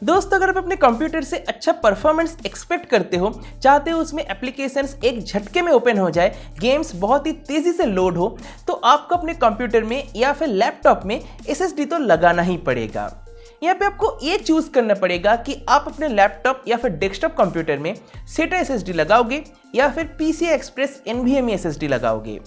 दोस्तों, अगर आप अपने कंप्यूटर से अच्छा परफॉर्मेंस एक्सपेक्ट करते हो, चाहते हो उसमें एप्लीकेशंस एक झटके में ओपन हो जाए, गेम्स बहुत ही तेजी से लोड हो, तो आपको अपने कंप्यूटर में या फिर लैपटॉप में एसएसडी तो लगाना ही पड़ेगा। यहाँ पे आपको ये चूज करना पड़ेगा कि आप अपने लैपटॉप या फिर डेस्कटॉप कंप्यूटर में SATA एसएसडी लगाओगे या फिर PCI Express NVMe एसएसडी लगाओगे।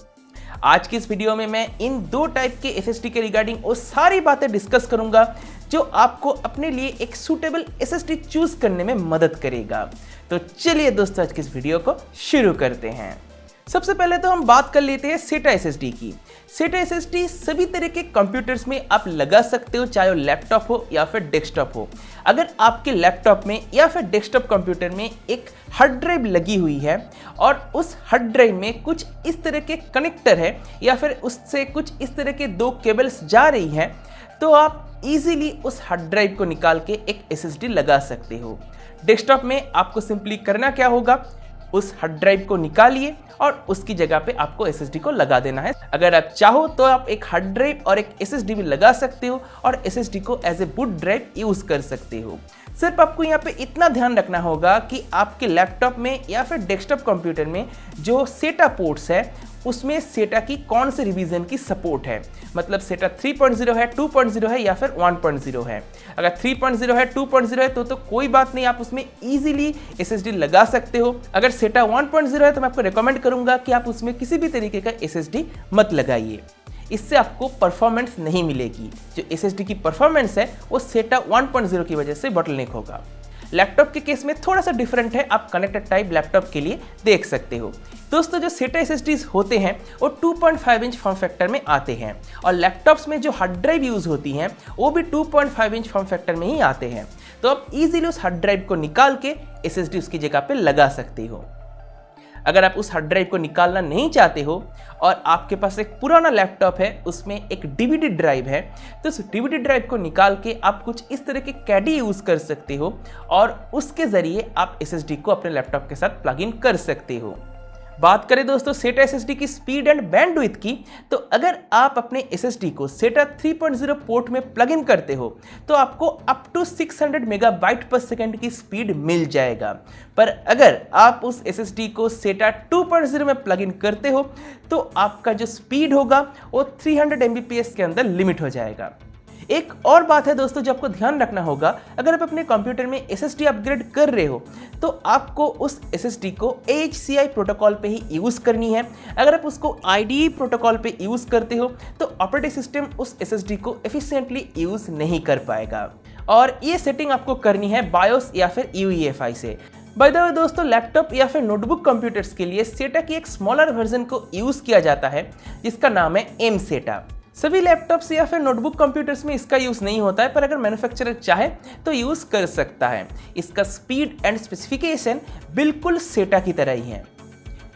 आज की इस वीडियो में मैं इन दो टाइप के एसएसडी के रिगार्डिंग वो सारी बातें डिस्कस करूंगा जो आपको अपने लिए एक सूटेबल एसएसडी चूज करने में मदद करेगा। तो चलिए दोस्तों, आज की इस वीडियो को शुरू करते हैं। सबसे पहले तो हम बात कर लेते हैं SATA एसएसडी की। SATA एसएसडी सभी तरह के कंप्यूटर्स में आप लगा सकते हो, चाहे वो लैपटॉप हो या फिर डेस्कटॉप हो। अगर आपके लैपटॉप में या फिर डेस्कटॉप कंप्यूटर में एक हार्ड ड्राइव लगी हुई है और उस हार्ड ड्राइव में कुछ इस तरह के कनेक्टर है या फिर उससे कुछ इस तरह के दो केबल्स जा रही हैं, तो आप इजीली उस हार्ड ड्राइव को निकाल के एक एसएसडी लगा सकते हो। डेस्कटॉप में आपको सिंपली करना क्या होगा, उस हार्ड ड्राइव को निकालिए और उसकी जगह पे आपको एसएसडी को लगा देना है। अगर आप चाहो तो आप एक हार्ड ड्राइव और एक एसएसडी भी लगा सकते हो और एसएसडी को as a boot drive use कर सकते हो। सिर्फ आपको यहाँ पे इतना ध्यान रखना होगा कि आपके लैपटॉप में या फिर डेस्कटॉप कंप्यूटर में जो SATA पोर्ट्स है उसमें SATA की कौन से रिवीजन की सपोर्ट है, मतलब SATA 3.0 है, 2.0 है या फिर 1.0 है। अगर 3.0 है, 2.0 है तो कोई बात नहीं, आप उसमें इजीली एसएसडी लगा सकते हो। अगर SATA 1.0 है तो मैं आपको रेकमेंड करूंगा कि आप उसमें किसी भी तरीके का एसएसडी मत लगाइए, इससे आपको परफॉर्मेंस नहीं मिलेगी। जो एसएसडी की परफॉर्मेंस है वो SATA 1.0 की वजह से बॉटलनेक होगा। लैपटॉप के केस में थोड़ा सा डिफरेंट है, आप कनेक्टेड टाइप लैपटॉप के लिए देख सकते हो। दोस्तों, जो SATA एसएसडीज होते हैं वो 2.5 इंच फॉर्म फैक्टर में आते हैं और लैपटॉप्स में जो हार्ड ड्राइव यूज होती हैं वो भी 2.5 इंच फॉर्म फैक्टर में ही आते हैं। तो आप इजीली उस हार्ड ड्राइव को निकाल के एसएसडी उसकी जगह पे लगा सकते हो। अगर आप उस हार्ड ड्राइव को निकालना नहीं चाहते हो और आपके पास एक पुराना लैपटॉप है, उसमें एक डीवीडी ड्राइव है, तो उस डीवीडी ड्राइव को निकाल के आप कुछ इस तरह के कैडी यूज कर सकते हो और उसके जरिए आप एसएसडी को अपने लैपटॉप के साथ प्लग इन कर सकते हो। बात करें दोस्तों SATA एसएसडी की स्पीड एंड बैंडविड्थ की, तो अगर आप अपने एसएसडी को SATA 3.0 पोर्ट में प्लग इन करते हो तो आपको अप टू 600 मेगाबाइट पर सेकेंड की स्पीड मिल जाएगा। पर अगर आप उस एसएसडी को SATA 2.0 में प्लग इन करते हो तो आपका जो स्पीड होगा वो 300 Mbps के अंदर लिमिट हो जाएगा। एक और बात है दोस्तों जो आपको ध्यान रखना होगा, अगर आप अपने कंप्यूटर में एसएसडी अपग्रेड कर रहे हो तो आपको उस एसएसडी को AHCI प्रोटोकॉल पे ही यूज करनी है। अगर आप उसको IDE प्रोटोकॉल पे यूज करते हो तो ऑपरेटिंग सिस्टम उस एसएसडी को एफिशिएंटली यूज नहीं कर पाएगा और ये सेटिंग आपको करनी है BIOS या फिर UEFI से। बाय द वे दोस्तों, लैपटॉप या फिर नोटबुक कंप्यूटर्स के लिए SATA की एक स्मॉलर वर्जन को यूज किया जाता है जिसका नाम है mSATA। सभी लैपटॉप्स या फिर नोटबुक कंप्यूटर्स में इसका यूज नहीं होता है, पर अगर मैन्युफैक्चरर चाहे तो यूज कर सकता है। इसका स्पीड एंड स्पेसिफिकेशन बिल्कुल SATA की तरह ही है।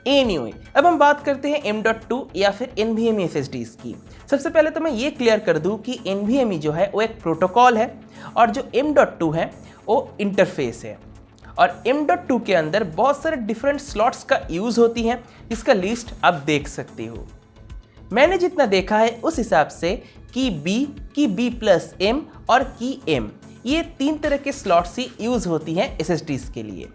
एनीवे, अब हम बात करते हैं M.2 या फिर NVMe SSDs की। सबसे पहले तो मैं ये क्लियर कर दूं कि NVMe जो है वो एक प्रोटोकॉल है और जो M.2 है वो इंटरफेस है और M.2 के अंदर बहुत सारे डिफरेंट स्लॉट्स का यूज होती है, इसका लिस्ट आप देख सकते हो। मैंने जितना देखा है उस हिसाब से की B+M और की M, ये 3 तरह के स्लॉट्स ही यूज होती हैं SSDs के लिए।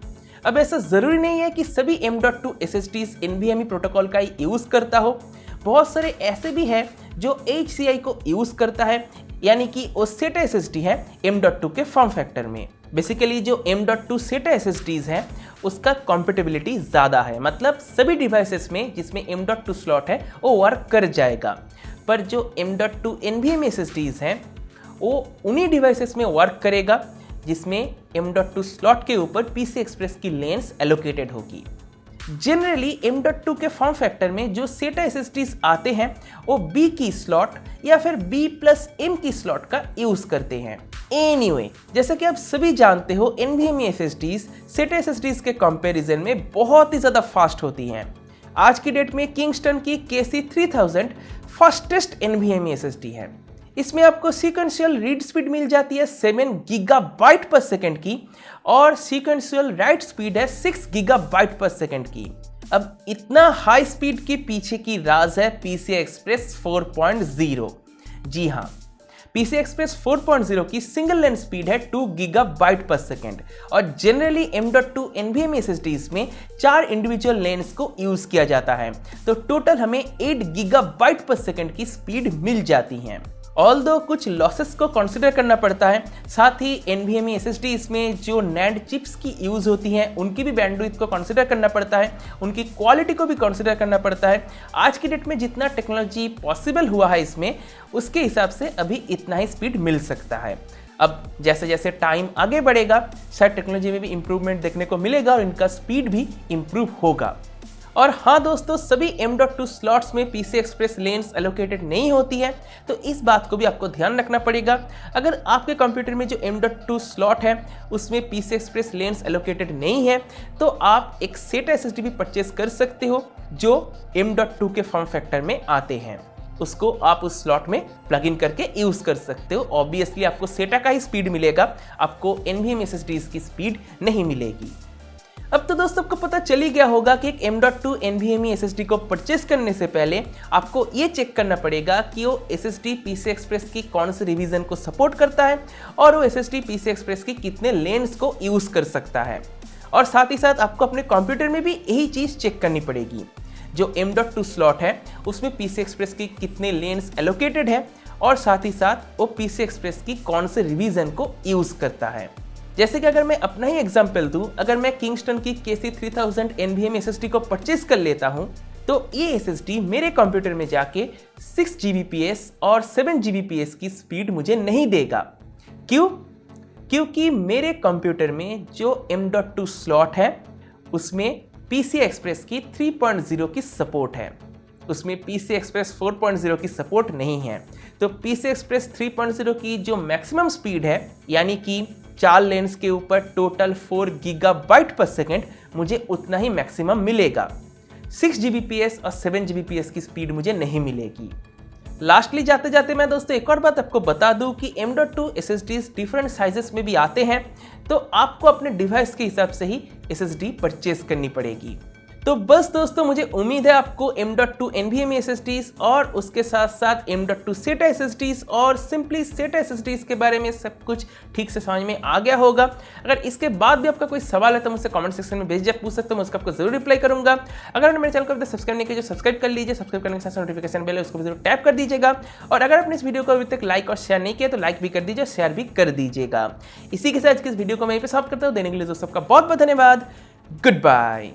अब ऐसा जरूरी नहीं है कि सभी M.2 SSDs NVMe प्रोटोकॉल का ही यूज करता हो। बहुत सारे ऐसे भी हैं जो AHCI को यूज करता है, यानी कि वो SATA SSD है M.2 के फॉर्म फैक्टर में। बेसिकली जो M.2 SATA SSDs हैं उसका कॉम्पेटिबिलिटी ज़्यादा है, मतलब सभी डिवाइसेस में जिसमें M.2 स्लॉट है वो वर्क कर जाएगा। पर जो M.2 NVMe SSDs हैं वो उन्हीं डिवाइसेस में वर्क करेगा जिसमें M.2 स्लॉट के ऊपर PCI Express की लेन्स एलोकेटेड होगी। जनरली M.2 के फॉर्म फैक्टर में जो SATA SSDs आते हैं वो B की स्लॉट या फिर B+M की स्लॉट का यूज करते हैं। एनीवे, जैसा कि आप सभी जानते हो NVMe SSDs SATA SSDs के कंपैरिजन में बहुत ही ज़्यादा फास्ट होती हैं। आज की डेट में किंगस्टन की KC3000 फास्टेस्ट NVMe SSD है। इसमें आपको सीक्वेंशियल रीड स्पीड मिल जाती है 7 गीगाबाइट पर सेकेंड की और सीक्वेंशियल राइट स्पीड है 6 गीगाबाइट पर सेकेंड की। अब इतना हाई स्पीड के पीछे की राज है PCI Express 4.0। जी हाँ, PCI Express 4.0 की सिंगल लेन स्पीड है 2 गीगाबाइट पर सेकेंड और जनरली M.2 NVMe SSDs में 4 इंडिविजुअल लेन्स को यूज किया जाता है, तो टोटल हमें 8 गीगाबाइट पर सेकेंड की स्पीड मिल जाती है। ऑल्दो कुछ लॉसेस को कंसिडर करना पड़ता है, साथ ही NVMe SSDs में जो NAND चिप्स की यूज़ होती हैं उनकी भी बैंडविड्थ को कंसिडर करना पड़ता है, उनकी क्वालिटी को भी कंसिडर करना पड़ता है। आज की डेट में जितना टेक्नोलॉजी पॉसिबल हुआ है इसमें, उसके हिसाब से अभी इतना ही स्पीड मिल सकता है। अब जैसे जैसे टाइम आगे बढ़ेगा शायद टेक्नोलॉजी में भी इंप्रूवमेंट देखने को मिलेगा और इनका स्पीड भी इंप्रूव होगा। और हाँ दोस्तों, सभी M.2 स्लॉट्स में PCI Express लेन्स एलोकेटेड नहीं होती है, तो इस बात को भी आपको ध्यान रखना पड़ेगा। अगर आपके कंप्यूटर में जो M.2 स्लॉट है उसमें PCI Express लेन्स एलोकेटेड नहीं है, तो आप एक SATA SSD भी परचेज कर सकते हो जो M.2 के फॉर्म फैक्टर में आते हैं। उसको आप उस स्लॉट में प्लग इन करके यूज कर सकते हो। ऑब्वियसली आपको SATA का ही स्पीड मिलेगा, आपको NVMe SSDs की स्पीड नहीं मिलेगी। अब तो दोस्तों आपको पता चल ही गया होगा कि एक M.2 NVMe SSD को परचेस करने से पहले आपको ये चेक करना पड़ेगा कि वो SSD PCI Express की कौन से रिवीजन को सपोर्ट करता है और वो SSD PCI Express की कितने लेन्स को यूज कर सकता है। और साथ ही साथ आपको अपने कंप्यूटर में भी यही चीज चेक करनी पड़ेगी, जो M.2 स्लॉट है उसमें PCI Express की कितने लेन्स एलोकेटेड है और साथ ही साथ वो PCI Express की कौन से रिवीजन को यूज करता है। जैसे कि अगर मैं अपना ही एग्जांपल दूं, अगर मैं किंगस्टन की KC3000 NVMe SSD को परचेस कर लेता हूं, तो ये SSD मेरे कंप्यूटर में जाके 6 Gbps और 7 Gbps की स्पीड मुझे नहीं देगा। क्यों? क्योंकि मेरे कंप्यूटर में जो M.2 स्लॉट है उसमें PCI Express की 3.0 की सपोर्ट है, उसमें PCI Express 4.0 की सपोर्ट नहीं है। तो PCI Express 3.0 की जो मैक्सिमम स्पीड है, यानी कि 4 लेन्स के ऊपर टोटल 4 गीगाबाइट पर सेकेंड, मुझे उतना ही मैक्सिमम मिलेगा। 6 Gbps और 7 Gbps की स्पीड मुझे नहीं मिलेगी। लास्टली जाते जाते मैं दोस्तों एक और बात आपको बता दूं कि M.2 SSDs डिफरेंट साइजेस में भी आते हैं, तो आपको अपने डिवाइस के हिसाब से ही SSD परचेस करनी पड़ेगी। तो बस दोस्तों, मुझे उम्मीद है आपको M.2 NVMe SSDs और उसके साथ साथ M.2 SATA SSDs और सिंपली SATA SSDs के बारे में सब कुछ ठीक से समझ में आ गया होगा। अगर इसके बाद भी आपका कोई सवाल है तो मुझसे कमेंट सेक्शन में भेजिए, पूछ सकते हो, मैं उसका आपको जरूर रिप्लाई करूंगा। अगर आपने मेरे चैनल को सब्सक्राइब नहीं किया तो सब्सक्राइब कर लीजिए, सब्सक्राइब करने के साथ नोटिफिकेशन बेल है उसको भी जरूर टैप कर दीजिएगा। और अगर आपने इस वीडियो को अभी तक लाइक और शेयर नहीं किया तो लाइक भी कर दीजिए, शेयर भी कर दीजिएगा। इसी के साथ इस वीडियो को मैं यहीं पे समाप्त करता हूँ। देने के लिए दोस्तों आपका बहुत बहुत धन्यवाद। Good bye.